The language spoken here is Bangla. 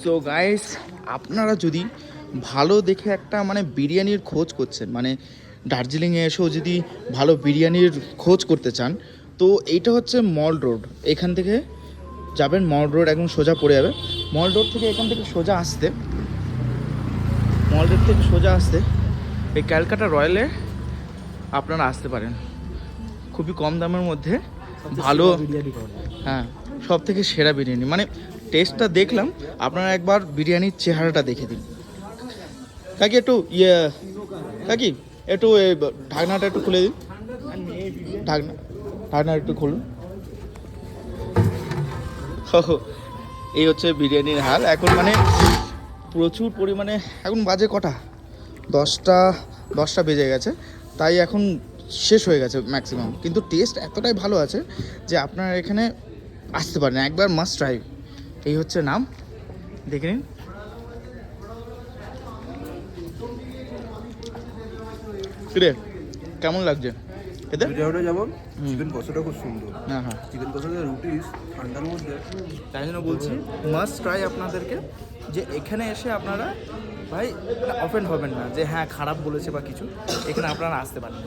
সো গাইস, আপনারা যদি ভালো দেখে একটা মানে বিরিয়ানির খোঁজ করছেন, মানে দার্জিলিংয়ে এসেও যদি ভালো বিরিয়ানির খোঁজ করতে চান, তো এইটা হচ্ছে মল রোড। এখান থেকে যাবেন, মল রোড একদম সোজা পড়ে যাবে। মল রোড থেকে এখান থেকে সোজা আসতে, এই ক্যালকাটা রয়্যালে আপনারা আসতে পারেন। খুবই কম দামের মধ্যে ভালো বিরিয়ানি পাওয়া যায়। হ্যাঁ, সব থেকে সেরা বিরিয়ানি, মানে টেস্টটা দেখলাম। আপনারা একবার বিরিয়ানির চেহারাটা দেখে দিন। কাকি একটু কাকি একটু ঢাকনাটা একটু খুলে দিন। ঢাকনা একটু খুলুন। এই হচ্ছে বিরিয়ানির হাল এখন, মানে প্রচুর পরিমাণে। এখন বাজে কটা? 10টা বেজে গেছে, তাই এখন শেষ হয়ে গেছে ম্যাক্সিমাম। কিন্তু টেস্ট এতটাই ভালো আছে যে আপনারা এখানে আসতে পারেন, একবার মাস্ট ট্রাই। এই হচ্ছে নাম, দেখে নিন। কিরে, কেমন লাগছে খেতে? বিরিয়ানিটা যেমন চিকেন কষাটা খুব সুন্দর। হ্যাঁ হ্যাঁ, চিকেন কষাটা রুটি ঠান্ডার মধ্যে, তাই জন্য বলছি মাস্ট ট্রাই আপনাদেরকে, যে এখানে এসে আপনারা ভাই অফেন্ড হবেন না যে হ্যাঁ খারাপ বলেছে বা কিছু। এখানে আপনারা আসতে পারেন।